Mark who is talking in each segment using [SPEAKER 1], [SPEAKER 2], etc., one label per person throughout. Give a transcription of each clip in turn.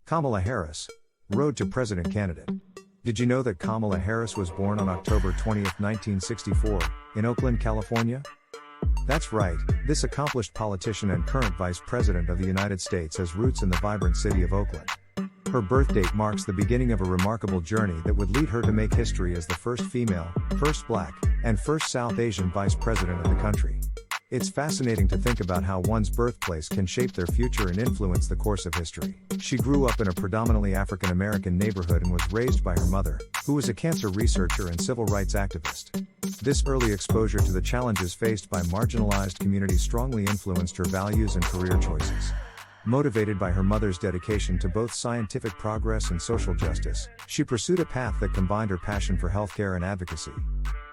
[SPEAKER 1] Kamala Harris, road to president candidate. Did you know that Kamala Harris was born on October 20, 1964, in Oakland, California? That's right, this accomplished politician and current Vice President of the United States has roots in the vibrant city of Oakland. Her birth date marks the beginning of a remarkable journey that would lead her to make history as the first female, first Black, and first South Asian Vice President of the country. It's fascinating to think about how one's birthplace can shape their future and influence the course of history. She grew up in a predominantly African American neighborhood and was raised by her mother, who was a cancer researcher and civil rights activist. This early exposure to the challenges faced by marginalized communities strongly influenced her values and career choices. Motivated by her mother's dedication to both scientific progress and social justice, she pursued a path that combined her passion for healthcare and advocacy.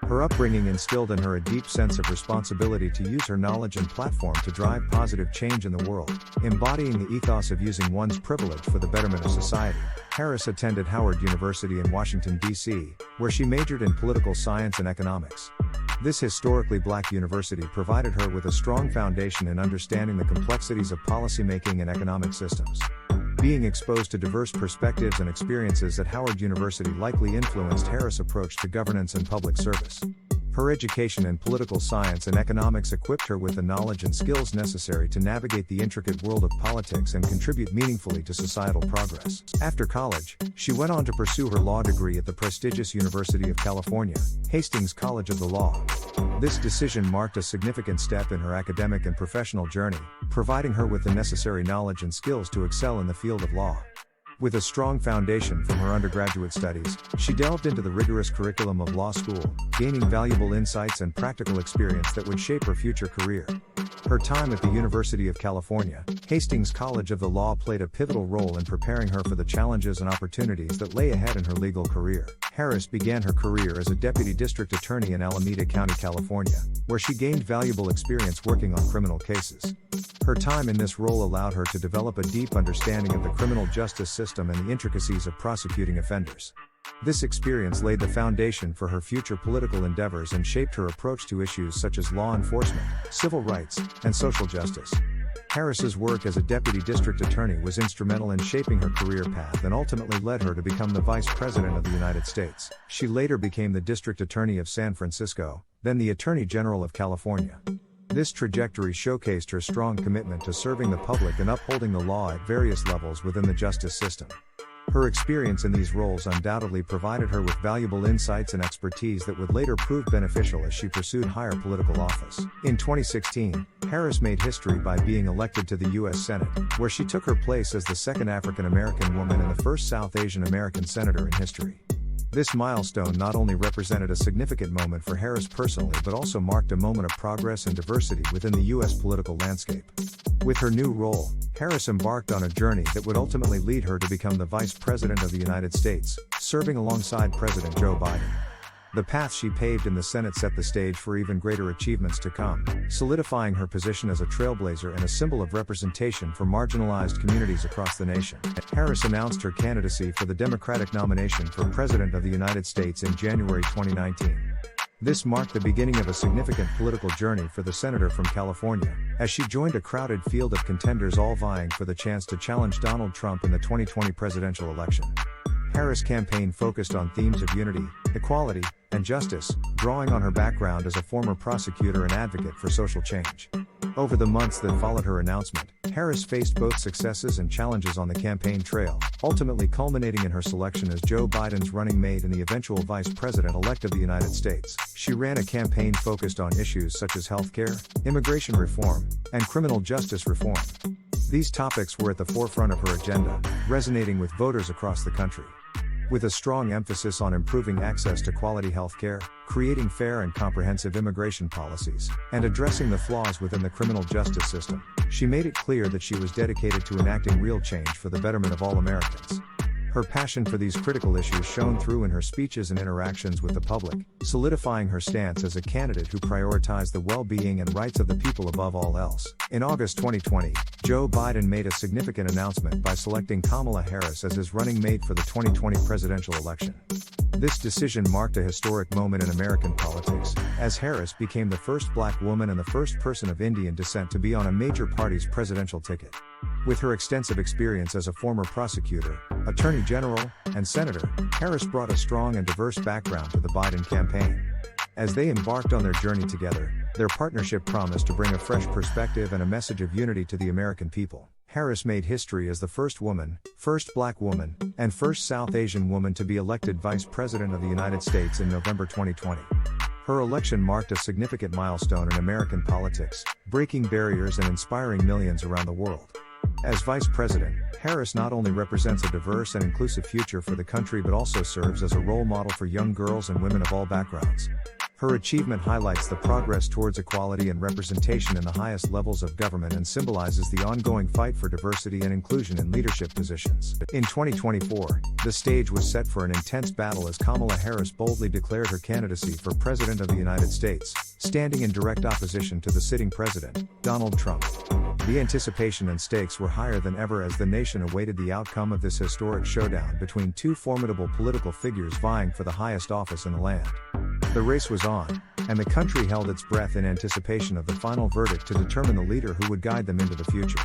[SPEAKER 1] Her upbringing instilled in her a deep sense of responsibility to use her knowledge and platform to drive positive change in the world, embodying the ethos of using one's privilege for the betterment of society. Harris attended Howard University in Washington, D.C., where she majored in political science and economics. This historically Black university provided her with a strong foundation in understanding the complexities of policymaking and economic systems. Being exposed to diverse perspectives and experiences at Howard University likely influenced Harris' approach to governance and public service. Her education in political science and economics equipped her with the knowledge and skills necessary to navigate the intricate world of politics and contribute meaningfully to societal progress. After college, she went on to pursue her law degree at the prestigious University of California, Hastings College of the Law. This decision marked a significant step in her academic and professional journey, providing her with the necessary knowledge and skills to excel in the field of law. With a strong foundation from her undergraduate studies, she delved into the rigorous curriculum of law school, gaining valuable insights and practical experience that would shape her future career. Her time at the University of California, Hastings College of the Law played a pivotal role in preparing her for the challenges and opportunities that lay ahead in her legal career. Harris began her career as a deputy district attorney in Alameda County, California, where she gained valuable experience working on criminal cases. Her time in this role allowed her to develop a deep understanding of the criminal justice system and the intricacies of prosecuting offenders. This experience laid the foundation for her future political endeavors and shaped her approach to issues such as law enforcement, civil rights, and social justice. Harris's work as a deputy district attorney was instrumental in shaping her career path and ultimately led her to become the Vice President of the United States. She later became the District Attorney of San Francisco, then the Attorney General of California. This trajectory showcased her strong commitment to serving the public and upholding the law at various levels within the justice system. Her experience in these roles undoubtedly provided her with valuable insights and expertise that would later prove beneficial as she pursued higher political office. In 2016, Harris made history by being elected to the U.S. Senate, where she took her place as the second African American woman and the first South Asian American senator in history. This milestone not only represented a significant moment for Harris personally but also marked a moment of progress and diversity within the U.S. political landscape. With her new role, Harris embarked on a journey that would ultimately lead her to become the Vice President of the United States, serving alongside President Joe Biden. The path she paved in the Senate set the stage for even greater achievements to come, solidifying her position as a trailblazer and a symbol of representation for marginalized communities across the nation. Harris announced her candidacy for the Democratic nomination for President of the United States in January 2019. This marked the beginning of a significant political journey for the senator from California, as she joined a crowded field of contenders all vying for the chance to challenge Donald Trump in the 2020 presidential election. Harris' campaign focused on themes of unity, equality, and justice, drawing on her background as a former prosecutor and advocate for social change. Over the months that followed her announcement, Harris faced both successes and challenges on the campaign trail, ultimately culminating in her selection as Joe Biden's running mate and the eventual Vice President-elect of the United States. She ran a campaign focused on issues such as healthcare, immigration reform, and criminal justice reform. These topics were at the forefront of her agenda, resonating with voters across the country. With a strong emphasis on improving access to quality healthcare, creating fair and comprehensive immigration policies, and addressing the flaws within the criminal justice system, she made it clear that she was dedicated to enacting real change for the betterment of all Americans. Her passion for these critical issues shone through in her speeches and interactions with the public, solidifying her stance as a candidate who prioritized the well-being and rights of the people above all else. In August 2020, Joe Biden made a significant announcement by selecting Kamala Harris as his running mate for the 2020 presidential election. This decision marked a historic moment in American politics, as Harris became the first Black woman and the first person of Indian descent to be on a major party's presidential ticket. With her extensive experience as a former prosecutor, attorney general, and senator, Harris brought a strong and diverse background to the Biden campaign. As they embarked on their journey together, their partnership promised to bring a fresh perspective and a message of unity to the American people. Harris made history as the first woman, first black woman, and first South Asian woman to be elected Vice President of the United States in November 2020. Her election marked a significant milestone in American politics, breaking barriers and inspiring millions around the world. As Vice President, Harris not only represents a diverse and inclusive future for the country but also serves as a role model for young girls and women of all backgrounds. Her achievement highlights the progress towards equality and representation in the highest levels of government and symbolizes the ongoing fight for diversity and inclusion in leadership positions. In 2024, the stage was set for an intense battle as Kamala Harris boldly declared her candidacy for President of the United States, standing in direct opposition to the sitting president, Donald Trump. The anticipation and stakes were higher than ever as the nation awaited the outcome of this historic showdown between two formidable political figures vying for the highest office in the land. The race was on, and the country held its breath in anticipation of the final verdict to determine the leader who would guide them into the future.